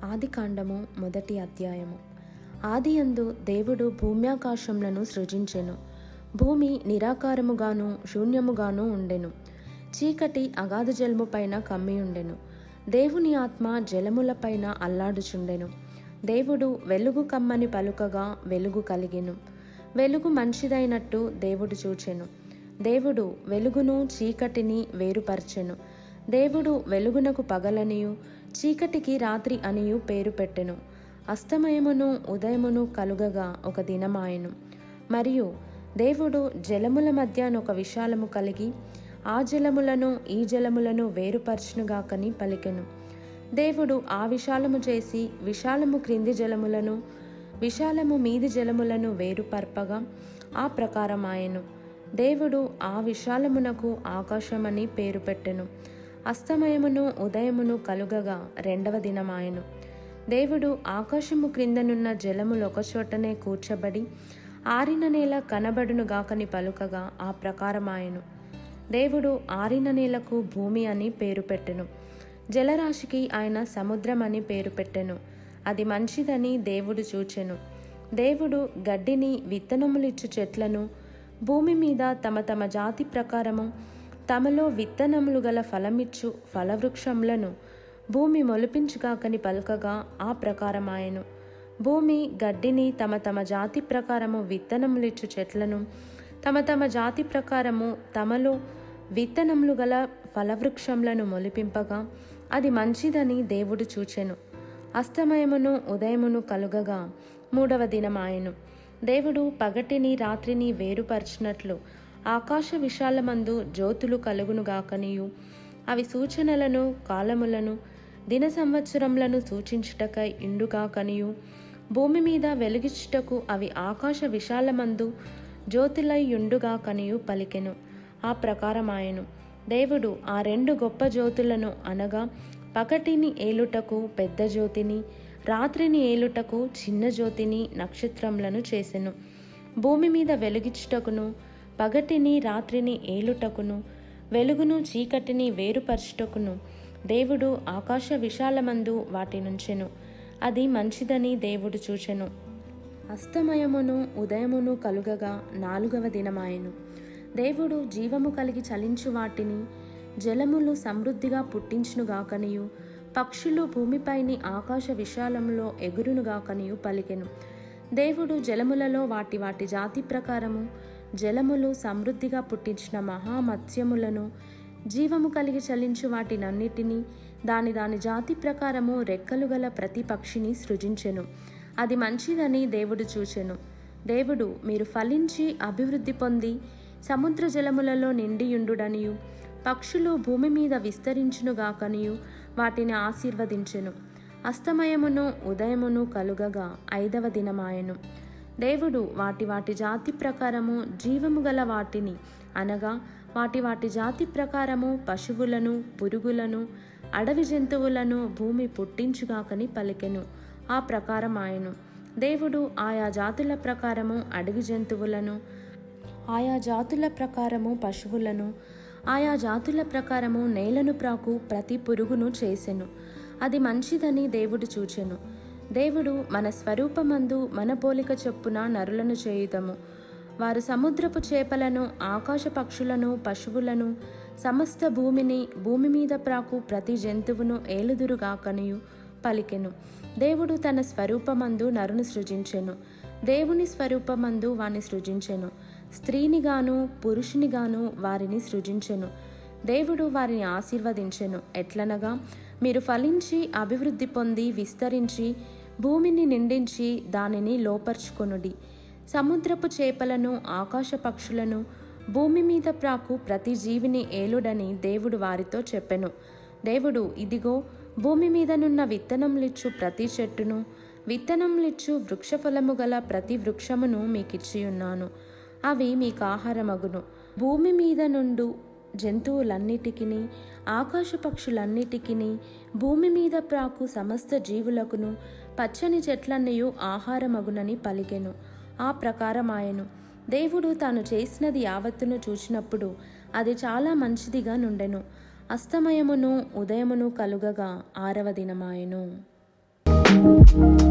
ఆదికాండము మొదటి అధ్యాయము. ఆదియందు దేవుడు భూమ్యాకాశములను సృజించెను. భూమి నిరాకారముగాను శూన్యముగాను ఉండెను. చీకటి అగాధ జలము పైన కమ్మి ఉండెను. దేవుని ఆత్మ జలములపైన అల్లాడుచుండెను. దేవుడు వెలుగు కమ్మని పలుకగా వెలుగు కలిగెను. వెలుగు మంచిదైనట్టు దేవుడు చూచెను. దేవుడు వెలుగును చీకటిని వేరుపరచెను. దేవుడు వెలుగునకు పగలనియు చీకటికి రాత్రి అనియు పేరు పెట్టెను. అస్తమయమును ఉదయమును కలుగగా ఒక దినమాయెను. మరియు దేవుడు జలముల మధ్యనొక విశాలము కలిగి ఆ జలములను ఈ జలములను వేరుపరచునుగాకని పలికెను. దేవుడు ఆ విశాలము చేసి విశాలము క్రింది జలములను విశాలము మీది జలములను వేరుపర్పగా ఆ ప్రకారమాయెను. దేవుడు ఆ విశాలమునకు ఆకాశమని పేరు పెట్టెను. అస్తమయమును ఉదయమును కలుగగా రెండవ దినమాయెను. దేవుడు ఆకాశము క్రిందనున్న జలములు ఒకచోటనే కూర్చబడి ఆరిన నేల కనబడునుగాకని పలుకగా ఆ ప్రకారమాయెను. దేవుడు ఆరిన నేలకు భూమి అని పేరు పెట్టెను. జలరాశికి ఆయన సముద్రం అని పేరు పెట్టెను. అది మంచిదని దేవుడు చూచెను. దేవుడు గడ్డిని విత్తనములిచ్చు చెట్లను భూమి మీద తమ తమ జాతి ప్రకారము తమలో విత్తనములు గల ఫలమిచ్చు ఫలవృక్షములను భూమి మొలిపించుగాకని పలుకగా ఆ ప్రకారమాయెను. భూమి గడ్డిని తమ తమ జాతి ప్రకారము విత్తనములిచ్చు చెట్లను తమ తమ జాతి ప్రకారము తమలో విత్తనములు గల ఫలవృక్షములను మొలిపింపగా అది మంచిదని దేవుడు చూచెను. అస్తమయమును ఉదయమును కలుగగా మూడవ దినమాయెను. దేవుడు పగటిని రాత్రిని వేరుపరచినట్లు ఆకాశ విశాలమందు జ్యోతులు కలుగునుగాకనియు అవి సూచనలను కాలములను దిన సంవత్సరములను సూచించుటకై ఇండుగాకనియు భూమి మీద వెలుగిచ్చుటకు అవి ఆకాశ విశాలమందు జ్యోతులై యుండుగాకనియు పలికెను. ఆ ప్రకారమాయెను. దేవుడు ఆ రెండు గొప్ప జ్యోతులను అనగా పగటిని ఏలుటకు పెద్ద జ్యోతిని రాత్రిని ఏలుటకు చిన్న జ్యోతిని నక్షత్రములను చేసెను. భూమి మీద వెలుగిచ్చుటకును పగటిని రాత్రిని ఏలుటకును వెలుగును చీకటిని వేరుపరచుటకును దేవుడు ఆకాశ విశాలమందు వాటి నుంచెను. అది మంచిదని దేవుడు చూచెను. అస్తమయమును ఉదయమును కలుగగా నాలుగవ దినమాయెను. దేవుడు జీవము కలిగి చలించు వాటిని జలములు సమృద్ధిగా పుట్టించునుగాకనియు పక్షులు భూమిపైని ఆకాశ విశాలములో ఎగురునుగాకనియు పలికెను. దేవుడు జలములలో వాటి వాటి జాతి ప్రకారము జలములు సమృద్ధిగా పుట్టించిన మహామత్స్యములను జీవము కలిగి చలించు వాటినన్నిటినీ దాని దాని జాతి ప్రకారము రెక్కలు గల ప్రతి పక్షిని సృజించెను. అది మంచిదని దేవుడు చూచెను. దేవుడు మీరు ఫలించి అభివృద్ధి పొంది సముద్ర జలములలో నిండియుండుడనియు పక్షులు భూమి మీద విస్తరించునుగాకనియు వాటిని ఆశీర్వదించెను. అస్తమయమును ఉదయమును కలుగగా ఐదవ దినమాయెను. దేవుడు వాటి వాటి జాతి ప్రకారము జీవము గల వాటిని అనగా వాటి వాటి జాతి ప్రకారము పశువులను పురుగులను అడవి జంతువులను భూమి పుట్టించుగాకని పలికెను. ఆ ప్రకారమాయెను. దేవుడు ఆయా జాతుల ప్రకారము అడవి జంతువులను ఆయా జాతుల ప్రకారము పశువులను ఆయా జాతుల ప్రకారము నేలను ప్రాకు ప్రతి పురుగును చేసెను. అది మంచిదని దేవుడు చూచెను. దేవుడు మన స్వరూపమందు మన పోలిక చొప్పున నరులను చేయుదము. వారు సముద్రపు చేపలను ఆకాశ పక్షులను పశువులను సమస్త భూమిని భూమి మీద ప్రాకు ప్రతి జంతువును ఏలుదురుగాకనియు పలికెను. దేవుడు తన స్వరూపమందు నరుని సృజించెను. దేవుని స్వరూపమందు వారిని సృజించెను. స్త్రీనిగాను పురుషునిగాను వారిని సృజించెను. దేవుడు వారిని ఆశీర్వదించెను. ఎట్లనగా మీరు ఫలించి అభివృద్ధి పొంది విస్తరించి భూమిని నిండించి దానిని లోపర్చుకొనుడి. సముద్రపు చేపలను ఆకాశ పక్షులను భూమి మీద ప్రాకు ప్రతి జీవిని ఏలుడని దేవుడు వారితో చెప్పెను. దేవుడు ఇదిగో భూమి మీదనున్న విత్తనములిచ్చు ప్రతి చెట్టును విత్తనములిచ్చు వృక్షఫలము గల ప్రతి వృక్షమును మీకిచ్చియున్నాను. అవి మీకు ఆహారమగును. భూమి మీద నుండు జంతువులన్నిటికిని ఆకాశ పక్షులన్నిటికిని భూమి మీద ప్రాకు సమస్త జీవులకును పచ్చని చెట్లన్నయు ఆహారమగునని పలికెను. ఆ ప్రకారమాయెను. దేవుడు తాను చేసినది యావత్తును చూచినప్పుడు అది చాలా మంచిదిగా నుండెను. అస్తమయమును ఉదయమును కలుగగా 6వ దినమాయెను. ధన్యవాదాలు.